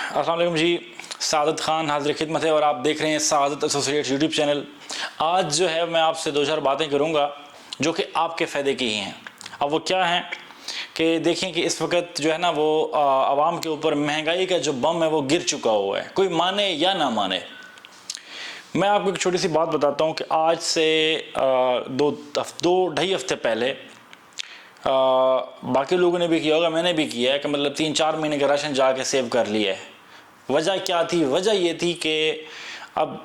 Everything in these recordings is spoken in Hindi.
अस्सलाम वालेकुम जी। सादत ख़ान हाज़िर खिदमत है और आप देख रहे हैं सादत एसोसिएट्स यूट्यूब चैनल। आज जो है मैं आपसे दो चार बातें करूंगा जो कि आपके फ़ायदे की ही हैं। अब वो क्या हैं कि देखें कि इस वक्त जो है ना वो आवाम के ऊपर महंगाई का जो बम है वो गिर चुका हुआ है, कोई माने या ना माने। मैं आपको एक छोटी सी बात बताता हूँ कि आज से दो ढाई हफ्ते पहले बाकी लोगों ने भी किया होगा, मैंने भी किया है कि मतलब 3-4 महीने का राशन जाके सेव कर लिया है। वजह क्या थी? वजह ये थी कि अब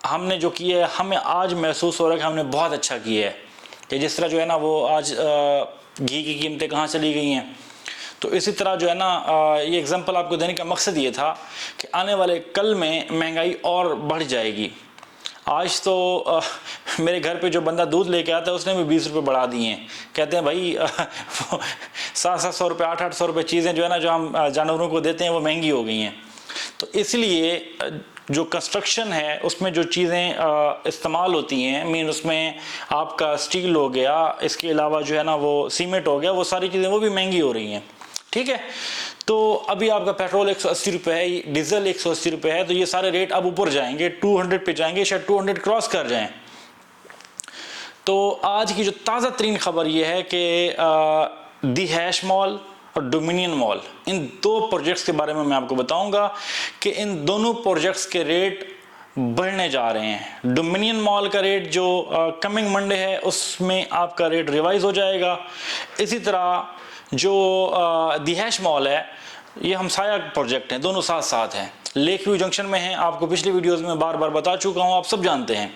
हमने जो किया है हमें आज महसूस हो रहा है कि हमने बहुत अच्छा किया है। कि जिस तरह जो है ना वो आज घी की कीमतें कहाँ चली गई हैं, तो इसी तरह जो है ना ये एग्जांपल आपको देने का मकसद ये था कि आने वाले कल में महंगाई और बढ़ जाएगी। आज तो मेरे घर पे जो बंदा दूध लेके आता है उसने भी 20 रुपये बढ़ा दिए हैं। कहते हैं भाई 700-700 रुपये 800-800 रुपये चीज़ें जो है ना जो हम जानवरों को देते हैं वो महंगी हो गई हैं। तो इसलिए जो कंस्ट्रक्शन है उसमें जो चीज़ें इस्तेमाल होती हैं, मीन उसमें आपका स्टील हो गया, इसके अलावा जो है ना वो सीमेंट हो गया, वो सारी चीज़ें वो भी महंगी हो रही हैं। ठीक है, तो अभी आपका पेट्रोल 180 रुपये है, डीजल 180 रुपये है, तो ये सारे रेट अब ऊपर जाएंगे, 200 पे जाएंगे, शायद 200 क्रॉस कर जाएं। तो आज की जो ताज़ा तरीन खबर ये है कि दी हैश मॉल और डोमिनियन मॉल, इन दो प्रोजेक्ट्स के बारे में मैं आपको बताऊंगा कि इन दोनों प्रोजेक्ट्स के रेट बढ़ने जा रहे हैं। डोमिनियन मॉल का रेट जो कमिंग मंडे है उसमें आपका रेट रिवाइज हो जाएगा। इसी तरह जो दी हैश मॉल है, ये हमसाया प्रोजेक्ट हैं, दोनों साथ साथ हैं, लेक व्यू जंक्शन में हैं। आपको पिछले वीडियोस में बार बार बता चुका हूँ, आप सब जानते हैं।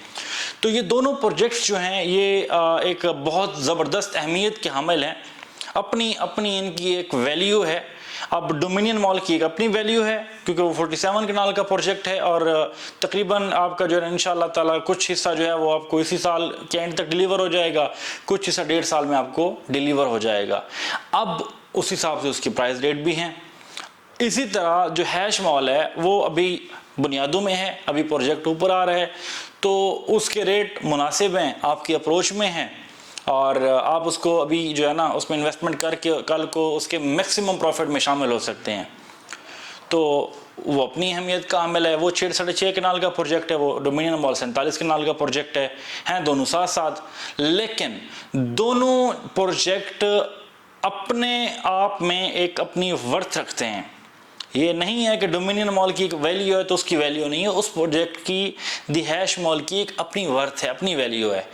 तो ये दोनों प्रोजेक्ट्स जो हैं ये एक बहुत ज़बरदस्त अहमियत के हामिल हैं। अपनी अपनी इनकी एक वैल्यू है। अब डोमिनियन मॉल की एक अपनी वैल्यू है क्योंकि वो 47 कनाल का प्रोजेक्ट है और तकरीबन आपका जो है इंशाअल्लाह ताला कुछ हिस्सा जो है वो आपको इसी साल के एंड तक डिलीवर हो जाएगा, कुछ हिस्सा 1.5 साल में आपको डिलीवर हो जाएगा। अब उस हिसाब से उसकी प्राइस रेट भी हैं। इसी तरह जो हैश मॉल है वो अभी बुनियादों में है, अभी प्रोजेक्ट ऊपर आ रहा है, तो उसके रेट मुनासिब हैं, आपकी अप्रोच में हैं और आप उसको अभी जो है ना उसमें इन्वेस्टमेंट करके कल को उसके मैक्सिमम प्रॉफिट में शामिल हो सकते हैं। तो वो अपनी अहमियत का हामिल है। वो 6.5 कनाल का प्रोजेक्ट है, वो डोमिनियन मॉल 47 कनाल का प्रोजेक्ट है, हैं दोनों साथ साथ। लेकिन दोनों प्रोजेक्ट अपने आप में एक अपनी वर्थ रखते हैं। ये नहीं है कि डोमिनियन मॉल की एक वैल्यू है तो उसकी वैल्यू नहीं है। उस प्रोजेक्ट की दी हैश मॉल की एक अपनी वर्थ है, अपनी वैल्यू है।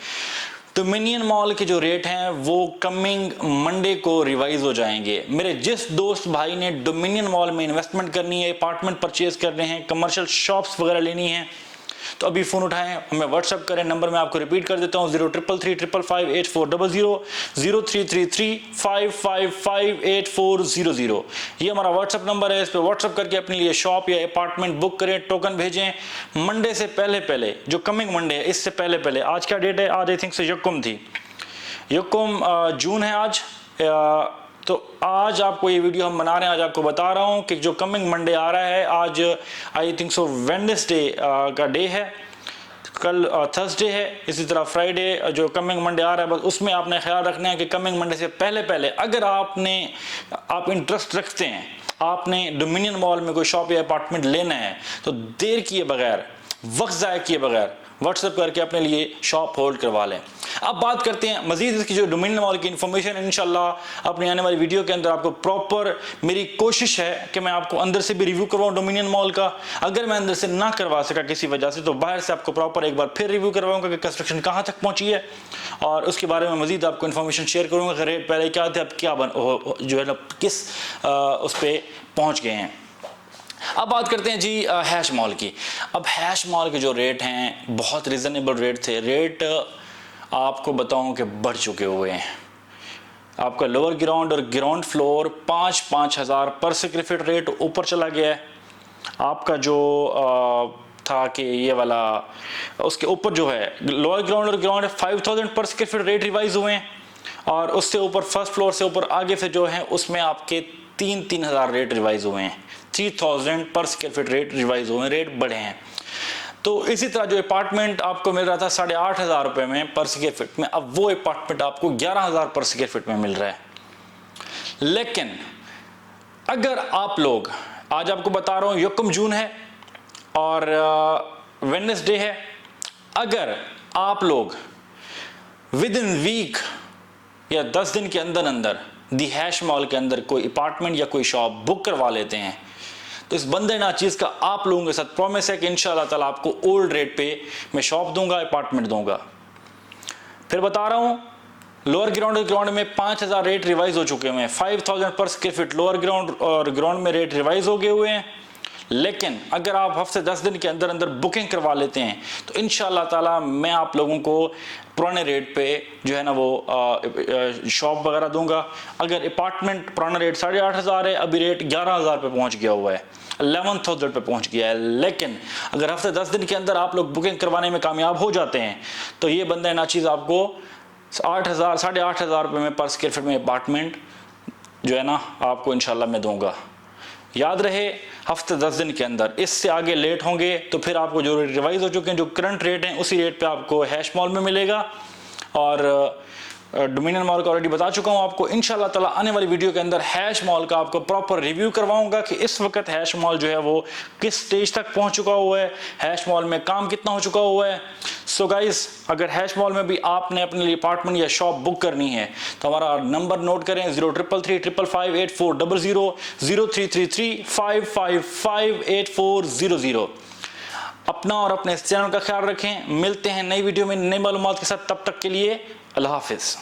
डोमिनियन मॉल के जो रेट हैं वो कमिंग मंडे को रिवाइज हो जाएंगे। मेरे जिस दोस्त भाई ने डोमिनियन मॉल में इन्वेस्टमेंट करनी है, अपार्टमेंट परचेज करने हैं, कमर्शियल शॉप्स वगैरह लेनी है, तो अभी फ़ोन उठाएं, हमें व्हाट्सअप करें। नंबर मैं आपको रिपीट कर देता हूँ, 0333558400, 033355558400। ये हमारा व्हाट्सअप नंबर है। इस पर व्हाट्सअप करके अपने लिए शॉप या अपार्टमेंट बुक करें, टोकन भेजें। मंडे से पहले पहले, जो कमिंग मंडे है इससे पहले पहले, आज क्या डेट है? आज आई थिंक से यकुम थी, यकुम जून है आज। तो आज आपको ये वीडियो हम बना रहे हैं, आज आपको बता रहा हूँ कि जो कमिंग मंडे आ रहा है, आज आई थिंक सो वेडनेसडे का डे है, कल थर्सडे है, इसी तरह फ्राइडे जो कमिंग मंडे आ रहा है, बस उसमें आपने ख्याल रखना है कि कमिंग मंडे से पहले पहले अगर आप इंटरेस्ट रखते हैं, आपने डोमिनियन मॉल में कोई शॉप या अपार्टमेंट लेना है, तो देर किए बगैर, वक्त ज़ाया किए बगैर व्हाट्सएप करके अपने लिए शॉप होल्ड करवा लें। अब बात करते हैं मजीद इसकी जो डोमिनियन मॉल की इन्फॉर्मेशन। इंशाल्लाह अपनी आने वाली वीडियो के अंदर आपको प्रॉपर, मेरी कोशिश है कि मैं आपको अंदर से भी रिव्यू करवाऊँ डोमिनियन मॉल का। अगर मैं अंदर से ना करवा सका किसी वजह से, तो बाहर से आपको प्रॉपर एक बार फिर रिव्यू करवाऊंगा कि कंस्ट्रक्शन कहाँ तक पहुँची है और उसके बारे में मजीद आपको इन्फॉर्मेशन शेयर करूँगा कि रेट पहले क्या थे, अब क्या जो है ना किस उस पर पहुँच गए हैं। अब बात करते हैं जी हैश मॉल की। अब हैश मॉल के जो रेट हैं बहुत रिजनेबल रेट थे। रेट आपको बताऊं कि बढ़ चुके हुए हैं। आपका लोअर ग्राउंड और ग्राउंड फ्लोर 5-5 हज़ार पर स्क्वायर फीट रेट ऊपर चला गया है। आपका जो था कि ये वाला, उसके ऊपर जो है लोअर ग्राउंड और ग्राउंड 5000 पर स्क्वायर फीट रेट रिवाइज हुए हैं और उससे ऊपर फर्स्ट फ्लोर से ऊपर आगे से जो है उसमें आपके 3-3 हज़ार रेट रिवाइज हुए हैं। 3000 पर स्क्वायर फीट रेट रिवाइज हुए हैं, रेट बढ़े हैं। तो इसी तरह जो अपार्टमेंट आपको मिल रहा था 8,500 रुपये में पर स्क्वायर फीट में, अब वो अपार्टमेंट आपको 11,000 पर स्क्वायर फीट में मिल रहा है। लेकिन अगर आप लोग आज आपको बता रहा हूँ 1 जून है और वेडनेसडे है। अगर आप लोग विद इन वीक या 10 दिन के अंदर अंदर दी हैश मॉल के अंदर कोई अपार्टमेंट या कोई शॉप बुक करवा लेते हैं तो इस बंदे नाचीज़ का आप लोगों के साथ प्रॉमिस है कि इंशाल्लाह ताला आपको ओल्ड रेट पे मैं शॉप दूंगा, अपार्टमेंट दूंगा। फिर बता रहा हूँ लोअर ग्राउंड में 5000 रेट रिवाइज हो चुके हुए हैं। 5000 पर स्क्वायर फीट लोअर ग्राउंड और ग्राउंड में रेट रिवाइज हो गए हुए हैं। लेकिन अगर आप हफ्ते 10 दिन के अंदर अंदर बुकिंग करवा लेते हैं तो इंशाल्लाह ताला मैं आप लोगों को पुराने रेट पे जो है ना वो शॉप वगैरह दूंगा। अगर अपार्टमेंट पुराना रेट 8500 है, अभी रेट 11000 पे पहुंच गया हुआ है, 11000 पे पहुंच गया है। लेकिन अगर हफ्ते 10 दिन के अंदर आप लोग बुकिंग करवाने में कामयाब हो जाते हैं तो ये बंदा नाचीज़ आपको 8000 8500 रुपये में पर स्क्वायर फीट में अपार्टमेंट जो है ना आपको इंशाल्लाह मैं दूंगा। याद रहे हफ्ते 10 दिन के अंदर, इससे आगे लेट होंगे तो फिर आपको जो रिवाइज हो चुके हैं जो करंट रेट हैं उसी रेट पे आपको हैश मॉल में मिलेगा। और डोमिनियन मॉल का ऑलरेडी बता चुका हूं आपको। इंशाल्लाह ताला आने वाली वीडियो के अंदर हैश मॉल का आपको प्रॉपर रिव्यू करवाऊंगा कि इस वक्त हैश मॉल जो है वो किस स्टेज तक पहुंच चुका हुआ है, हैश मॉल में काम कितना हो चुका हुआ है। सो गाइस, अगर हैश मॉल में भी आपने अपने लिए अपार्टमेंट या शॉप बुक करनी है तो हमारा नंबर नोट करें 0333558400 0333555400। अपना और अपने इस चैनल का ख्याल रखें। मिलते हैं नई वीडियो में नई मालूमात के साथ, तब तक के लिए अल्लाह हाफिज़।